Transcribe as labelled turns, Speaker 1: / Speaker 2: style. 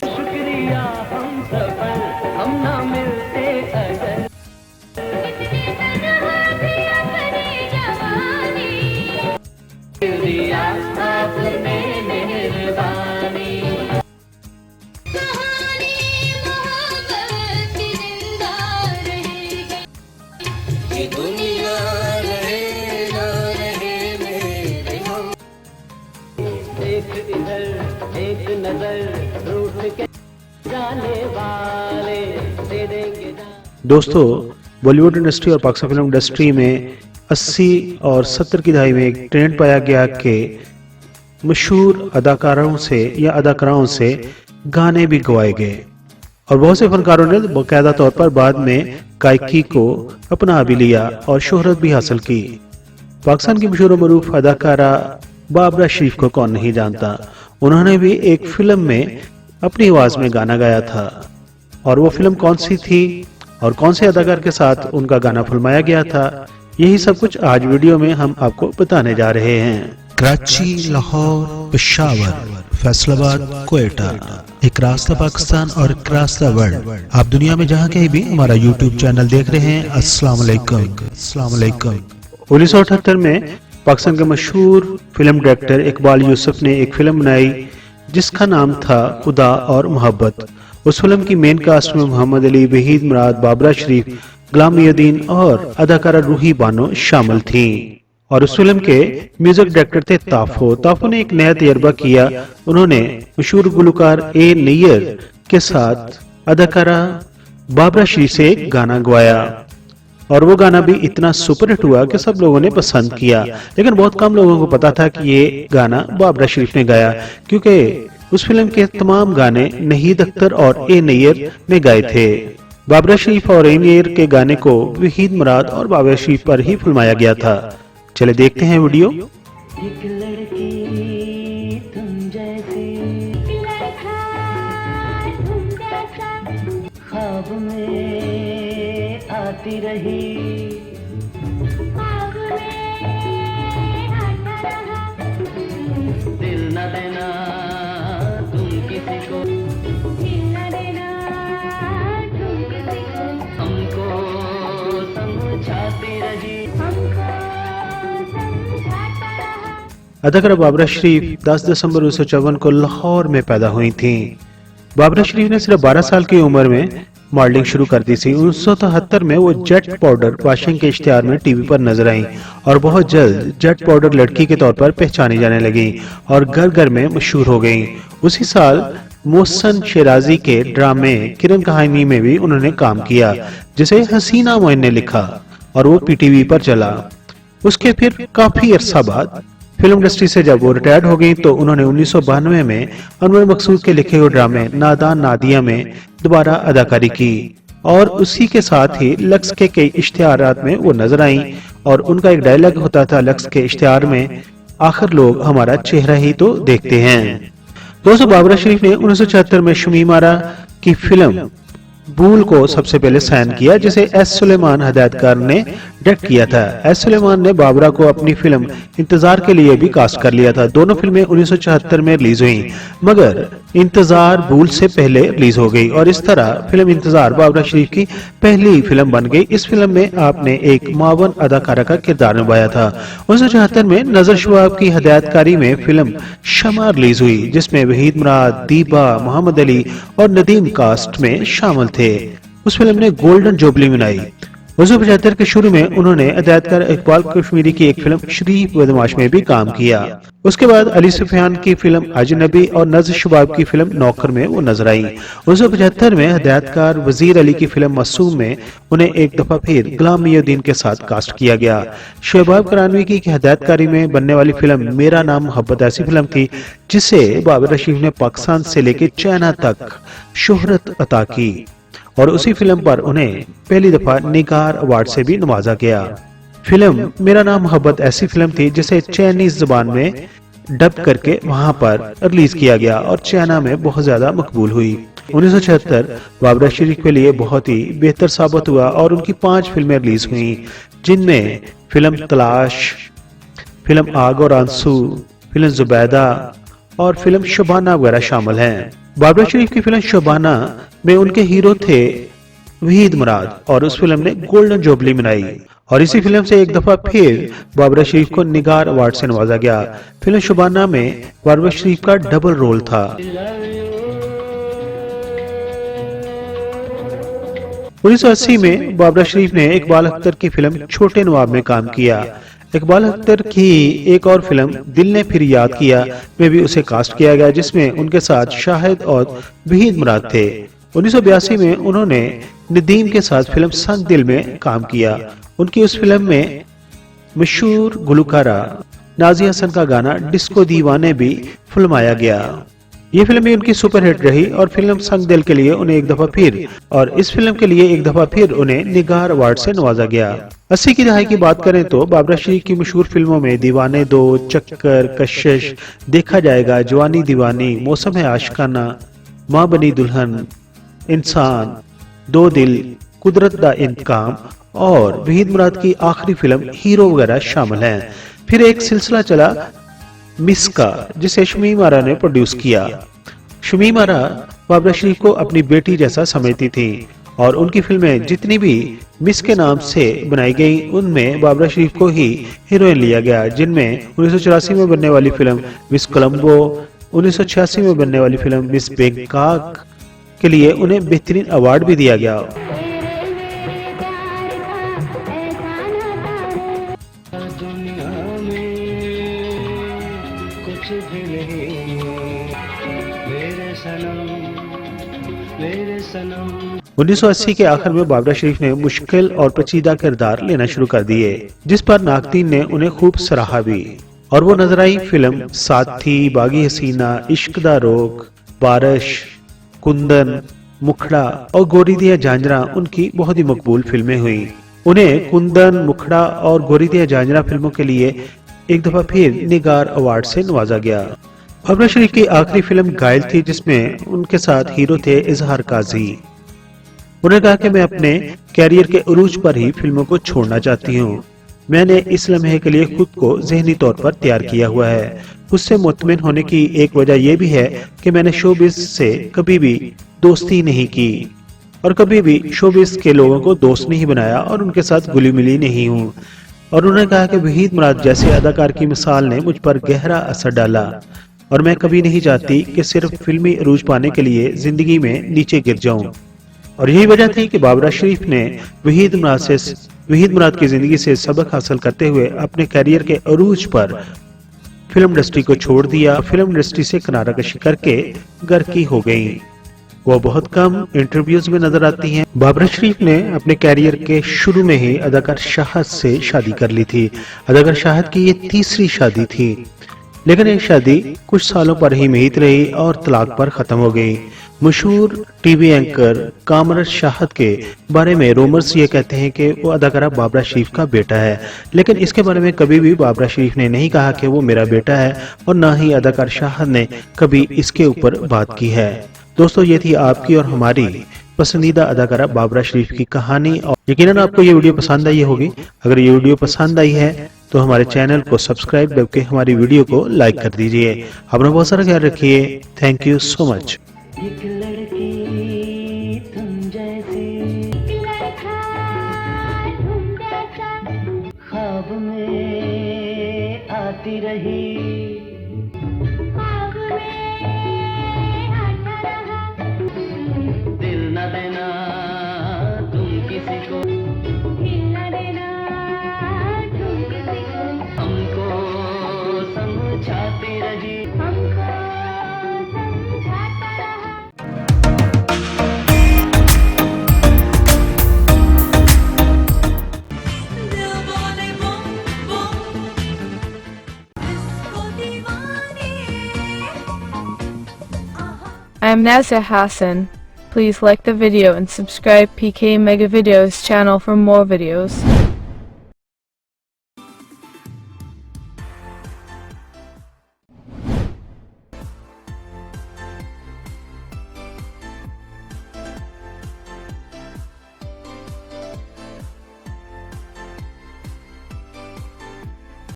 Speaker 1: शुक्रिया हम सफल हम ना मिलते अगर दिया आपने मेहरबानी ये दुनिया रहे ना रहे मेरे हम एक इधर एक नजर रूठ के जाने वाले दे देंगे
Speaker 2: दोस्तों, बॉलीवुड इंडस्ट्री और पाकिस्तान फिल्म इंडस्ट्री में 80 और 70 की दहाई में एक ट्रेंड पाया गया कि मशहूर अदाकारों से या अदाकाराओं से गाने भी गवाए गए और बहुत से फनकारों ने बाकायदा तौर पर बाद में गायकी को अपना भी लिया और शोहरत भी हासिल की। पाकिस्तान की मशहूर मरूफ अदाकारा बाबरा शरीफ को कौन नहीं जानता। उन्होंने भी एक फिल्म में अपनी आवाज में गाना गाया था और वो फिल्म कौन सी थी और कौन से अदाकार के साथ उनका गाना फिल्माया गया था, यही सब कुछ आज वीडियो में हम आपको बताने जा रहे हैं।
Speaker 3: कराची, लाहौर, पेशावर, फैसलाबाद, कोयटा, एक रास्ता पाकिस्तान और एक रास्ता वर्ल्ड। आप दुनिया में जहाँ कहीं भी हमारा यूट्यूब चैनल देख रहे हैं, अस्सलाम वालेकुम। अस्सलाम वालेकुम।
Speaker 2: 1978 में पाकिस्तान के मशहूर फिल्म डायरेक्टर इकबाल यूसुफ ने एक फिल्म बनाई जिसका नाम था खुदा और मोहब्बत। उस फिल्म की मेन कास्ट में मोहम्मद अली, वहीद मुराद, बाबरा शरीफ, गुलाम मोहिउद्दीन और अदाकारा रूही बानो शामिल थीं। और उस फिल्म के म्यूजिक डायरेक्टर थे ताफो। ताफो ने एक नया तजर्बा किया। उन्होंने मशहूर गुलकार ए नैयर के साथ अदाकारा बाबरा शरीफ से एक गाना गवाया और वो गाना भी इतना सुपरहिट हुआ कि सब लोगों ने पसंद किया, लेकिन बहुत कम लोगों को पता था कि ये गाना बाबरा शरीफ ने गाया, क्योंकि उस फिल्म के तमाम गाने नहीद अख्तर और ए नैयर ने गाए थे। बाबरा शरीफ और ए नैयर के गाने को वहीद मुराद और बाबरा शरीफ पर ही फिल्माया गया था। चले देखते हैं वीडियो।
Speaker 1: एक लड़की तुम जैसी ख्वाब में आती रही दिल न देना तुम किसी को हमको समझाती रही
Speaker 2: अदाकारा बाबरा शरीफ 10 दिसंबर 1954 को लाहौर में पैदा हुई थीं। बाबरा शरीफ ने सिर्फ 12 साल की उम्र में मॉडलिंग शुरू कर दी थी। 1973 में वो जेट पाउडर वॉशिंग के इश्तिहार में टीवी पर नजर आई और बहुत जल्द जेट पाउडर लड़की के तौर पर पहचानी जाने लगी और घर घर में मशहूर हो गई। उसी साल मोहसन शेराजी के ड्रामे किरण कहानी में भी उन्होंने काम किया, जिसे हसीना मोइन ने लिखा और वो पीटीवी पर चला। उसके फिर काफी अरसा बाद फिल्म इंडस्ट्री से जब वो रिटायर्ड हो गई तो उन्होंने 1992 में अनवर मकसूद के लिखे हुए ड्रामे नादान नादिया में दोबारा अदाकारी की और उसी के साथ ही लक्स के कई इश्तिहारात में वो नजर आई और उनका एक डायलॉग होता था लक्स के इश्तिहार में, आखिर लोग हमारा चेहरा ही तो देखते हैं। दोस्तों, बाबरा शरीफ ने 1976 में शमीमारा की फिल्म भूल को सबसे पहले साइन किया, जिसे एस सुलेमान हदायतकार ने डायरेक्ट किया था। एस सुलेमान ने बाबरा को अपनी फिल्म इंतजार के लिए भी कास्ट कर लिया था। दोनों फिल्में 1974 में रिलीज हुई, मगर इंतजार भूल से पहले रिलीज हो गई और इस तरह फिल्म इंतजार बाबरा शरीफ की पहली फिल्म बन गई। इस फिल्म में आपने एक मावन अदाकारा का किरदार निभाया था। 1974 में नजर शुआब की हदायतकारी में फिल्म शमा रिलीज हुई, जिसमें वहीद मुराद, दीबा, मोहम्मद अली और नदीम कास्ट में शामिल थे। उस फिल्म ने गोल्डन जुबली मनाई। 1975 के शुरू में उन्होंने हदायतकार इकबाल कश्मीरी की एक फिल्म शरीफ बदमाश में भी काम किया। उसके बाद अली सुफियान की फिल्म अजनबी और नजर शुबाब की फिल्म नौकर में वो नजर आई। 1975 में हदायतकार वजीर अली की फिल्म मासूम में उन्हें एक दफा फिर गुलाम मोहिउद्दीन के साथ कास्ट किया गया। शहबाब करानवी की हदायतकारी में बनने वाली फिल्म मेरा नाम मोहब्बत ऐसी फिल्म थी जिसे बाबरा शरीफ ने पाकिस्तान से लेकर चाइना तक शोहरत अता की और उसी फिल्म पर उन्हें पहली दफा निगार अवार्ड से भी नवाजा गया। फिल्म मेरा नाम मोहब्बत ऐसी फिल्म थी जिसे चाइनीज जुबान में डब करके वहां पर रिलीज किया गया और चाइना में बहुत ज्यादा मकबूल हुई। 1976 बाबरा शरीफ के लिए बहुत ही बेहतर साबित हुआ और उनकी 5 फिल्में रिलीज हुई, जिनमें फिल्म तलाश, फिल्म आग और आंसू, फिल्म जुबैदा और फिल्म शबाना वगैरह शामिल हैं। बाबरा शरीफ की फिल्म शबाना में उनके हीरो थे वहीद मुराद और उस फिल्म ने गोल्डन जुबली मनाई और इसी फिल्म से एक दफा फिर बाबरा शरीफ को निगार अवार्ड से नवाजा गया। फिल्म शबाना में बाबरा शरीफ का डबल रोल था। 1980 में बाबरा शरीफ ने इकबाल अख्तर की फिल्म छोटे नवाब में काम किया। इकबाल अख्तर की एक और फिल्म दिल ने फिर याद किया में भी उसे कास्ट किया गया, जिसमें उनके साथ शाहिद और वहीद मुराद थे। 1982 में उन्होंने नदीम के साथ फिल्म संग दिल में काम किया। उनकी उस फिल्म में मशहूर गुलकारा नाज़िया हसन का गाना डिस्को दीवाने भी फिल्माया गया। ये फिल्म भी उनकी सुपरहिट रही और फिल्म संग दिल के लिए उन्हें एक दफा फिर और इस फिल्म के लिए एक दफा फिर उन्हें निगार अवार्ड से नवाजा गया। 80 की दहाई की बात करें तो बाबरा शरीफ की मशहूर फिल्मों में दीवाने दो, चक्कर, कशिश, देखा जाएगा, जवानी दीवानी, मौसम है आशिकाना, माँ बनी दुल्हन, इंसान, दो दिल, कुदरत दा इंतकाम और वहीद मुराद की आखिरी फिल्म हीरो वगैरह शामिल हैं। फिर एक सिलसिला चला मिस्का, जिसे शमीम आरा ने प्रोड्यूस किया। शमीम आरा बाबरा शरीफ को अपनी बेटी जैसा समझती थी और उनकी फिल्में जितनी भी मिस के नाम से बनाई गई उनमें बाबरा शरीफ को ही हीरोइन लिया गया, जिनमें 1984 में बनने वाली फिल्म मिस कोलंबो, 1986 में बनने वाली फिल्म मिस बैंकॉक के लिए उन्हें बेहतरीन अवार्ड भी दिया गया।
Speaker 1: मेरे सनम
Speaker 2: 1980 के आखिर में बाबरा शरीफ ने मुश्किल और पेचीदा किरदार लेना शुरू कर दिए, जिस पर नाकदीन ने उन्हें खूब सराहा भी और वो नजर आई फिल्म साथी, बागी हसीना, इश्क दा रोग, बारिश, कुंदन, मुखड़ा और गोरी दिया झांझरा उनकी बहुत ही मकबूल फिल्में हुई। उन्हें कुंदन, मुखड़ा और गोरी दिया झांझरा फिल्मों के लिए एक दफा फिर निगार अवार्ड से नवाजा गया। बाबरा शरीफ की आखिरी फिल्म घायल थी, जिसमें उनके साथ हीरो थे इजहार काजी। उन्होंने कहा कि मैं अपने कैरियर के उरूज पर ही फिल्मों को छोड़ना चाहती हूँ। मैंने इस लम्हे के लिए खुद को ज़हनी तौर पर तैयार किया हुआ है। उससे मुतमिन होने की एक वजह यह भी है कि मैंने शोबिज़ से कभी भी दोस्ती नहीं की और कभी भी शोबिज़ के लोगों को दोस्त नहीं बनाया और उनके साथ घुली मिली नहीं हूँ। और उन्होंने कहा कि वहीद मुराद जैसे अदाकार की मिसाल ने मुझ पर गहरा असर डाला और मैं कभी नहीं चाहती कि सिर्फ फिल्मी अरूज पाने के लिए जिंदगी में नीचे गिर जाऊं। और यही वजह थी कि बाबरा शरीफ ने वहीद मुराद की जिंदगी से सबक हासिल करते हुए अपने कैरियर के अरूज पर फिल्म इंडस्ट्री को छोड़ दिया। फिल्म इंडस्ट्री से किनारा कशी करके घर की हो गई। वो बहुत कम इंटरव्यूज में नजर आती हैं। बाबरा शरीफ ने अपने कैरियर के शुरू में ही अदाकार शाहिद से शादी कर ली थी। अदाकार शाहिद की ये तीसरी शादी थी, लेकिन ये शादी कुछ सालों पर ही महीत रही और तलाक पर खत्म हो गई। मशहूर टीवी एंकर कामरान शाहिद के बारे में रूमर्स ये कहते हैं कि वो अदाकारा बाबरा शरीफ का बेटा है, लेकिन इसके बारे में कभी भी बाबरा शरीफ ने नहीं कहा कि वो मेरा बेटा है और ना ही अदाकार शाहिद ने कभी इसके ऊपर बात की है। दोस्तों, ये थी आपकी और हमारी पसंदीदा अदाकारा बाबरा शरीफ की कहानी और यकीनन आपको ये वीडियो पसंद आई होगी। अगर ये वीडियो पसंद आई है तो हमारे चैनल को सब्सक्राइब करके हमारी वीडियो को लाइक कर दीजिए। अपना बहुत सारा ख्याल रखिए। Thank you so much.
Speaker 1: एक लड़की तुम जैसी ख्वाब में आती रही, दिल न देना तुम किसी को, हमको समझाती रही,
Speaker 4: I am Nazia Hassan. Please like the video and subscribe PK Mega Videos channel for more videos.